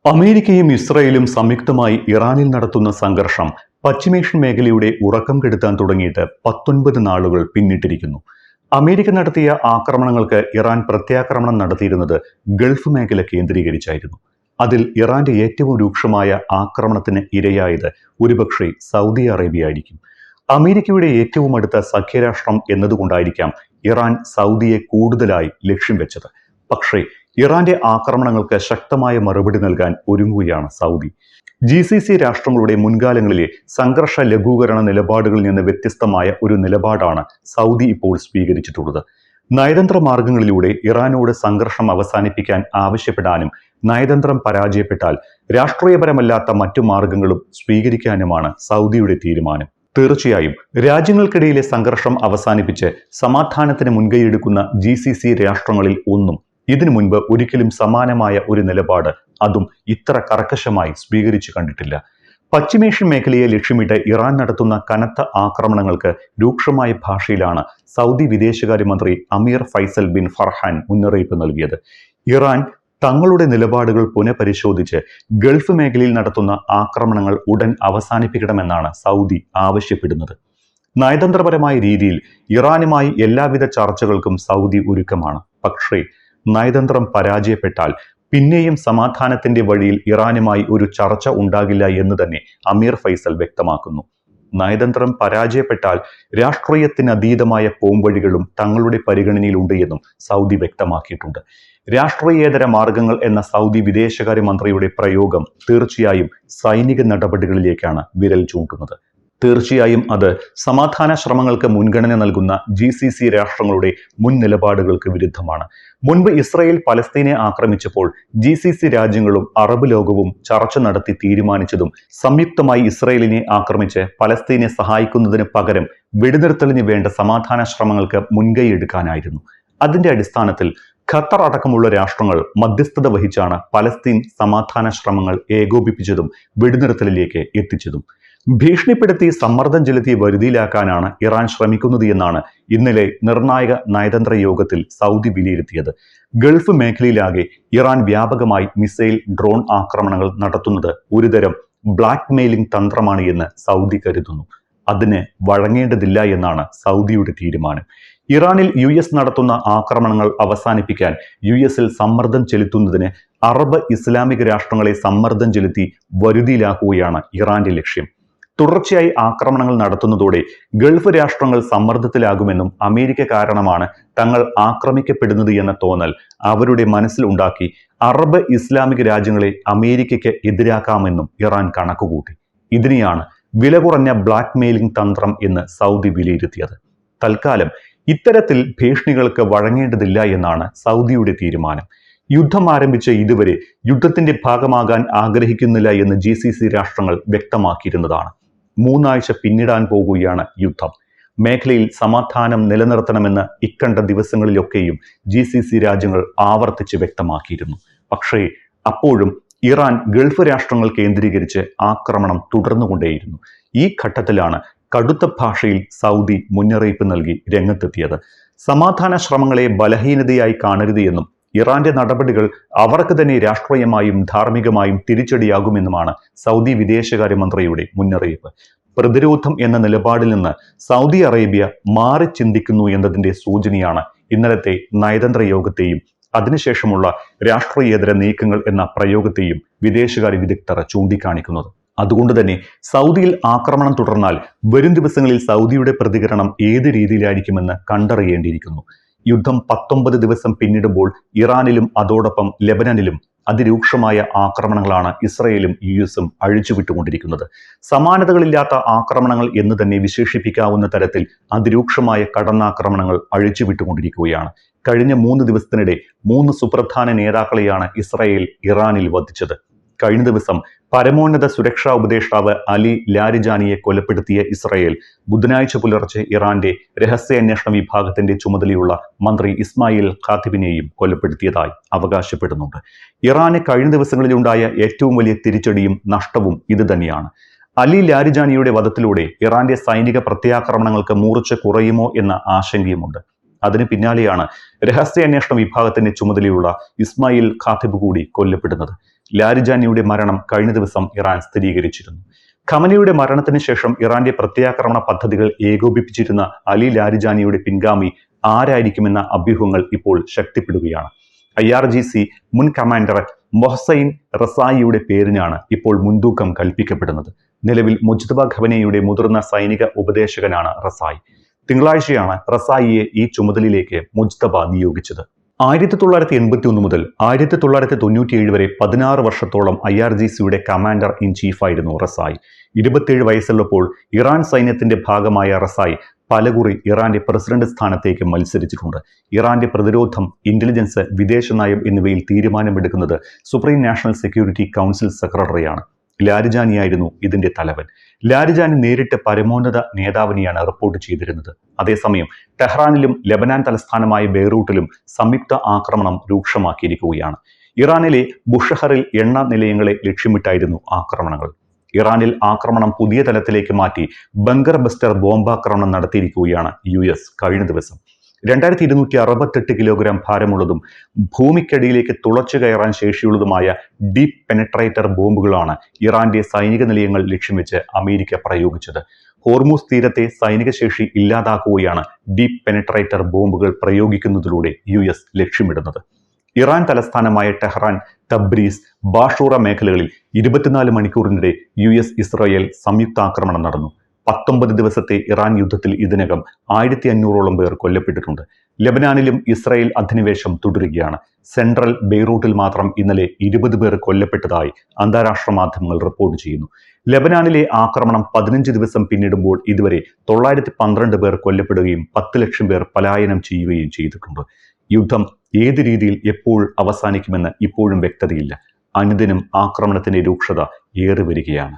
അമേരിക്കയും ഇസ്രായേലും സംയുക്തമായി ഇറാനിൽ നടത്തുന്ന സംഘർഷം പശ്ചിമേഷ്യൻ മേഖലയുടെ ഉറക്കം കെടുത്താൻ തുടങ്ങിയിട്ട് 19 നാളുകൾ പിന്നിട്ടിരിക്കുന്നു. അമേരിക്ക നടത്തിയ ആക്രമണങ്ങൾക്ക് ഇറാൻ പ്രത്യാക്രമണം നടത്തിയിരുന്നത് ഗൾഫ് മേഖല കേന്ദ്രീകരിച്ചായിരുന്നു. അതിൽ ഇറാന്റെ ഏറ്റവും രൂക്ഷമായ ആക്രമണത്തിന് ഇരയായത് ഒരുപക്ഷെ സൗദി അറേബ്യ ആയിരിക്കും. അമേരിക്കയുടെ ഏറ്റവും അടുത്ത സഖ്യരാഷ്ട്രം എന്നതുകൊണ്ടായിരിക്കാം ഇറാൻ സൗദിയെ കൂടുതലായി ലക്ഷ്യം വെച്ചത്. പക്ഷേ ഇറാന്റെ ആക്രമണങ്ങൾക്ക് ശക്തമായ മറുപടി നൽകാൻ ഒരുങ്ങുകയാണ് സൗദി. GCC രാഷ്ട്രങ്ങളുടെ മുൻകാലങ്ങളിലെ സംഘർഷ ലഘൂകരണ നിലപാടുകളിൽ നിന്ന് വ്യത്യസ്തമായ ഒരു നിലപാടാണ് സൗദി ഇപ്പോൾ സ്വീകരിച്ചിട്ടുള്ളത്. നയതന്ത്ര മാർഗങ്ങളിലൂടെ ഇറാനോട് സംഘർഷം അവസാനിപ്പിക്കാൻ ആവശ്യപ്പെടാനും നയതന്ത്രം പരാജയപ്പെട്ടാൽ രാഷ്ട്രീയപരമല്ലാത്ത മറ്റു മാർഗങ്ങളും സ്വീകരിക്കാനുമാണ് സൗദിയുടെ തീരുമാനം. തീർച്ചയായും രാജ്യങ്ങൾക്കിടയിലെ സംഘർഷം അവസാനിപ്പിച്ച് സമാധാനത്തിന് മുൻകൈയെടുക്കുന്ന GCC രാഷ്ട്രങ്ങളിൽ ഒന്നും ഇതിനു മുൻപ് ഒരിക്കലും സമാനമായ ഒരു നിലപാട്, അതും ഇത്ര കർക്കശമായി സ്വീകരിച്ചു കണ്ടിട്ടില്ല. പശ്ചിമേഷ്യൻ മേഖലയെ ലക്ഷ്യമിട്ട് ഇറാൻ നടത്തുന്ന കനത്ത ആക്രമണങ്ങൾക്ക് രൂക്ഷമായ ഭാഷയിലാണ് സൗദി വിദേശകാര്യമന്ത്രി അമീർ ഫൈസൽ ബിൻ ഫർഹാൻ മുന്നറിയിപ്പ് നൽകിയത്. ഇറാൻ തങ്ങളുടെ നിലപാടുകൾ പുനഃപരിശോധിച്ച് ഗൾഫ് മേഖലയിൽ നടത്തുന്ന ആക്രമണങ്ങൾ ഉടൻ അവസാനിപ്പിക്കണമെന്നാണ് സൗദി ആവശ്യപ്പെടുന്നത്. നയതന്ത്രപരമായ രീതിയിൽ ഇറാനുമായി എല്ലാവിധ ചർച്ചകൾക്കും സൗദി ഒരുക്കമാണ്. പക്ഷേ നയതന്ത്രം പരാജയപ്പെട്ടാൽ പിന്നെയും സമാധാനത്തിന്റെ വഴിയിൽ ഇറാനുമായി ഒരു ചർച്ച ഉണ്ടാകില്ല എന്ന് തന്നെ അമീർ ഫൈസൽ വ്യക്തമാക്കുന്നു. നയതന്ത്രം പരാജയപ്പെട്ടാൽ രാഷ്ട്രീയത്തിന് അതീതമായ പോംവഴികളും തങ്ങളുടെ പരിഗണനയിലുണ്ട് എന്നും സൗദി വ്യക്തമാക്കിയിട്ടുണ്ട്. രാഷ്ട്രീയേതര മാർഗങ്ങൾ എന്ന സൗദി വിദേശകാര്യ മന്ത്രിയുടെ പ്രയോഗം തീർച്ചയായും സൈനിക നടപടികളിലേക്കാണ് വിരൽ ചൂണ്ടുന്നത്. തീർച്ചയായും അത് സമാധാന ശ്രമങ്ങൾക്ക് മുൻഗണന നൽകുന്ന GCC രാഷ്ട്രങ്ങളുടെ മുൻ നിലപാടുകൾക്ക് വിരുദ്ധമാണ്. മുൻപ് ഇസ്രായേൽ പലസ്തീനെ ആക്രമിച്ചപ്പോൾ GCC രാജ്യങ്ങളും അറബ് ലോകവും ചർച്ച നടത്തി തീരുമാനിച്ചതും സംയുക്തമായി ഇസ്രായേലിനെ ആക്രമിച്ച് പലസ്തീനെ സഹായിക്കുന്നതിന് പകരം വെടിനിർത്തലിന് വേണ്ട സമാധാന ശ്രമങ്ങൾക്ക് മുൻകൈയെടുക്കാനായിരുന്നു. അതിന്റെ അടിസ്ഥാനത്തിൽ ഖത്തർ അടക്കമുള്ള രാഷ്ട്രങ്ങൾ മധ്യസ്ഥത വഹിച്ചാണ് പലസ്തീൻ സമാധാന ശ്രമങ്ങൾ ഏകോപിപ്പിച്ചതും വെടിനിർത്തലിലേക്ക് എത്തിച്ചതും. ഭീഷണിപ്പെടുത്തി സമ്മർദ്ദം ചെലുത്തി വരുതിയിലാക്കാനാണ് ഇറാൻ ശ്രമിക്കുന്നത് എന്നാണ് ഇന്നലെ നിർണായക നയതന്ത്ര യോഗത്തിൽ സൗദി വിലയിരുത്തിയത്. ഗൾഫ് മേഖലയിലാകെ ഇറാൻ വ്യാപകമായി മിസൈൽ, ഡ്രോൺ ആക്രമണങ്ങൾ നടത്തുന്നത് ഒരുതരം ബ്ലാക്ക് മെയിലിംഗ് തന്ത്രമാണ് എന്ന് സൗദി കരുതുന്നു. അതിന് വഴങ്ങേണ്ടതില്ല എന്നാണ് സൗദിയുടെ തീരുമാനം. ഇറാനിൽ US നടത്തുന്ന ആക്രമണങ്ങൾ അവസാനിപ്പിക്കാൻ US-ൽ സമ്മർദ്ദം ചെലുത്തുന്നതിന് അറബ് ഇസ്ലാമിക രാഷ്ട്രങ്ങളെ സമ്മർദ്ദം ചെലുത്തി വരുതിയിലാക്കുകയാണ് ഇറാന്റെ ലക്ഷ്യം. തുടർച്ചയായി ആക്രമണങ്ങൾ നടത്തുന്നതോടെ ഗൾഫ് രാഷ്ട്രങ്ങൾ സമ്മർദ്ദത്തിലാകുമെന്നും അമേരിക്ക കാരണമാണ് തങ്ങൾ ആക്രമിക്കപ്പെടുന്നത് എന്ന തോന്നൽ അവരുടെ മനസ്സിൽ ഉണ്ടാക്കി അറബ് ഇസ്ലാമിക രാജ്യങ്ങളെ അമേരിക്കയ്ക്ക് എതിരാക്കാമെന്നും ഇറാൻ കണക്കുകൂട്ടി. ഇതിനെയാണ് വില കുറഞ്ഞ ബ്ലാക്ക് മെയിലിംഗ് തന്ത്രം എന്ന് സൗദി വിലയിരുത്തിയത്. തൽക്കാലം ഇത്തരത്തിൽ ഭീഷണികൾക്ക് വഴങ്ങേണ്ടതില്ല എന്നാണ് സൗദിയുടെ തീരുമാനം. യുദ്ധം ആരംഭിച്ച ഇതുവരെ യുദ്ധത്തിന്റെ ഭാഗമാകാൻ ആഗ്രഹിക്കുന്നില്ല എന്ന് GCC രാഷ്ട്രങ്ങൾ വ്യക്തമാക്കിയിരുന്നതാണ്. 3 ആഴ്ച പിന്നിടാൻ പോകുകയാണ് യുദ്ധം. മേഖലയിൽ സമാധാനം നിലനിർത്തണമെന്ന് ഇക്കണ്ട ദിവസങ്ങളിലൊക്കെയും GCC രാജ്യങ്ങൾ ആവർത്തിച്ച് വ്യക്തമാക്കിയിരുന്നു. പക്ഷേ അപ്പോഴും ഇറാൻ ഗൾഫ് രാഷ്ട്രങ്ങൾ കേന്ദ്രീകരിച്ച് ആക്രമണം തുടർന്നുകൊണ്ടേയിരുന്നു. ഈ ഘട്ടത്തിലാണ് കടുത്ത ഭാഷയിൽ സൗദി മുന്നറിയിപ്പ് നൽകി രംഗത്തെത്തിയത്. സമാധാന ശ്രമങ്ങളെ ബലഹീനതയായി കാണരുത് എന്നും ഇറാന്റെ നടപടികൾ അവർക്ക് തന്നെ രാഷ്ട്രീയമായും ധാർമ്മികമായും തിരിച്ചടിയാകുമെന്നുമാണ് സൗദി വിദേശകാര്യമന്ത്രിയുടെ മുന്നറിയിപ്പ്. പ്രതിരോധം എന്ന നിലപാടിൽ നിന്ന് സൗദി അറേബ്യ മാറി ചിന്തിക്കുന്നു എന്നതിന്റെ സൂചനയാണ് ഇന്നലത്തെ നയതന്ത്ര യോഗത്തെയും അതിനുശേഷമുള്ള രാഷ്ട്രീയേതര നീക്കങ്ങൾ എന്ന പ്രയോഗത്തെയും വിദേശകാര്യ വിദഗ്ധർ ചൂണ്ടിക്കാണിക്കുന്നത്. അതുകൊണ്ട് തന്നെ സൗദിയിൽ ആക്രമണം തുടർന്നാൽ വരും ദിവസങ്ങളിൽ സൗദിയുടെ പ്രതികരണം ഏത് രീതിയിലായിരിക്കുമെന്ന് കണ്ടറിയേണ്ടിയിരിക്കുന്നു. യുദ്ധം 19 ദിവസം പിന്നിടുമ്പോൾ ഇറാനിലും അതോടൊപ്പം ലെബനനിലും അതിരൂക്ഷമായ ആക്രമണങ്ങളാണ് ഇസ്രായേലും US-ഉം അഴിച്ചുവിട്ടുകൊണ്ടിരിക്കുന്നത്. സമാനതകളില്ലാത്ത ആക്രമണങ്ങൾ എന്ന് തന്നെ വിശേഷിപ്പിക്കാവുന്ന തരത്തിൽ അതിരൂക്ഷമായ കടന്നാക്രമണങ്ങൾ അഴിച്ചുവിട്ടുകൊണ്ടിരിക്കുകയാണ്. കഴിഞ്ഞ 3 ദിവസത്തിനിടെ 3 സുപ്രധാന നേതാക്കളെയാണ് ഇസ്രായേൽ ഇറാനിൽ വധിച്ചത്. കഴിഞ്ഞ ദിവസം പരമോന്നത സുരക്ഷാ ഉപദേഷ്ടാവ് അലി ലാരിജാനിയെ കൊലപ്പെടുത്തിയ ഇസ്രായേൽ ബുധനാഴ്ച പുലർച്ചെ ഇറാന്റെ രഹസ്യാന്വേഷണ വിഭാഗത്തിന്റെ ചുമതലയുള്ള മന്ത്രി ഇസ്മായിൽ ഖാത്തിബിനെയും കൊലപ്പെടുത്തിയതായി അവകാശപ്പെടുന്നുണ്ട്. ഇറാന് കഴിഞ്ഞ ദിവസങ്ങളിലുണ്ടായ ഏറ്റവും വലിയ തിരിച്ചടിയും നഷ്ടവും ഇത് തന്നെയാണ്. അലി ലാരിജാനിയുടെ വധത്തിലൂടെ ഇറാന്റെ സൈനിക പ്രത്യാക്രമണങ്ങൾക്ക് മൂർച്ച കുറയുമോ എന്ന ആശങ്കയുമുണ്ട്. അതിന് പിന്നാലെയാണ് രഹസ്യാന്വേഷണ വിഭാഗത്തിന്റെ ചുമതലയുള്ള ഇസ്മായിൽ ഖാത്തിബ് കൂടി കൊല്ലപ്പെടുന്നത്. ലാരിജാനിയുടെ മരണം കഴിഞ്ഞ ദിവസം ഇറാൻ സ്ഥിരീകരിച്ചിരുന്നു. ഖമനിയുടെ മരണത്തിന് ശേഷം ഇറാന്റെ പ്രത്യാക്രമണ പദ്ധതികൾ ഏകോപിപ്പിച്ചിരുന്ന അലി ലാരിജാനിയുടെ പിൻഗാമി ആരായിരിക്കുമെന്ന അഭ്യൂഹങ്ങൾ ഇപ്പോൾ ശക്തിപ്പെടുകയാണ്. IRGC മുൻ കമാൻഡർ മൊഹ്സൈൻ റസായിയുടെ പേരിനാണ് ഇപ്പോൾ മുൻതൂക്കം കൽപ്പിക്കപ്പെടുന്നത്. നിലവിൽ മുജ്തബ ഖമനിയുടെ മുതിർന്ന സൈനിക ഉപദേശകനാണ് റസായി. തിങ്കളാഴ്ചയാണ് റസായിയെ ഈ ചുമതലയിലേക്ക് മുജ്തബ നിയോഗിച്ചത്. 1981 മുതൽ 1997 വരെ 16 വർഷത്തോളം IRGCയുടെ കമാൻഡർ ഇൻ ചീഫായിരുന്നു റസായി. 27 വയസ്സുള്ളപ്പോൾ ഇറാൻ സൈന്യത്തിന്റെ ഭാഗമായ റസായി പലകുറി ഇറാന്റെ പ്രസിഡന്റ് സ്ഥാനത്തേക്ക് മത്സരിച്ചിട്ടുണ്ട്. ഇറാന്റെ പ്രതിരോധം, ഇന്റലിജൻസ്, വിദേശനയം എന്നിവയിൽ തീരുമാനമെടുക്കുന്നത് സുപ്രീം നാഷണൽ സെക്യൂരിറ്റി കൗൺസിൽ സെക്രട്ടറിയാണ്. ലാരിജാനിയായിരുന്നു ഇതിന്റെ തലവൻ. ലാരിജാനി നേരിട്ട് പരമോന്നത നേതാവിനെയാണ് റിപ്പോർട്ട് ചെയ്തിരുന്നത്. അതേസമയം ടെഹ്റാനിലും ലെബനാൻ തലസ്ഥാനമായ ബെയ്റൂട്ടിലും സംയുക്ത ആക്രമണം രൂക്ഷമാക്കിയിരിക്കുകയാണ്. ഇറാനിലെ ബുഷഹറിൽ എണ്ണ നിലയങ്ങളെ ലക്ഷ്യമിട്ടായിരുന്നു ആക്രമണങ്ങൾ. ഇറാനിൽ ആക്രമണം പുതിയ തലത്തിലേക്ക് മാറ്റി ബങ്കർ ബസ്റ്റർ ബോംബാക്രമണം നടത്തിയിരിക്കുകയാണ് US കഴിഞ്ഞ ദിവസം. 2268 കിലോഗ്രാം ഭാരമുള്ളതും ഭൂമിക്കടിയിലേക്ക് തുളച്ചു കയറാൻ ശേഷിയുള്ളതുമായ ഡീപ് പെനട്രേറ്റർ ബോംബുകളാണ് ഇറാന്റെ സൈനിക നിലയങ്ങൾ ലക്ഷ്യം വെച്ച് അമേരിക്ക പ്രയോഗിച്ചത്. ഹോർമൂസ് തീരത്തെ സൈനിക ശേഷി ഇല്ലാതാക്കുകയാണ് ഡീപ് പെനട്രേറ്റർ ബോംബുകൾ പ്രയോഗിക്കുന്നതിലൂടെ US ലക്ഷ്യമിടുന്നത്. ഇറാൻ തലസ്ഥാനമായ ടെഹ്റാൻ, തബ്രീസ്, ബാഷൂറ മേഖലകളിൽ 24 മണിക്കൂറിനിടെ US-ഇസ്രായേൽ സംയുക്താക്രമണം നടന്നു. 19 ദിവസത്തെ ഇറാൻ യുദ്ധത്തിൽ ഇതിനകം 1500ഓളം പേർ കൊല്ലപ്പെട്ടിട്ടുണ്ട്. ലെബനാനിലും ഇസ്രായേൽ അധിനിവേശം തുടരുകയാണ്. സെൻട്രൽ ബെയ്റൂട്ടിൽ മാത്രം ഇന്നലെ 20 പേർ കൊല്ലപ്പെട്ടതായി അന്താരാഷ്ട്ര മാധ്യമങ്ങൾ റിപ്പോർട്ട് ചെയ്യുന്നു. ലെബനാനിലെ ആക്രമണം 15 ദിവസം പിന്നിടുമ്പോൾ ഇതുവരെ 912 പേർ കൊല്ലപ്പെടുകയും 10 ലക്ഷം പേർ പലായനം ചെയ്യുകയും ചെയ്തിട്ടുണ്ട്. യുദ്ധം ഏത് രീതിയിൽ എപ്പോൾ അവസാനിക്കുമെന്ന് ഇപ്പോഴും വ്യക്തതയില്ല. അനുദിനം ആക്രമണത്തിന്റെ രൂക്ഷത ഏറി വരികയാണ്.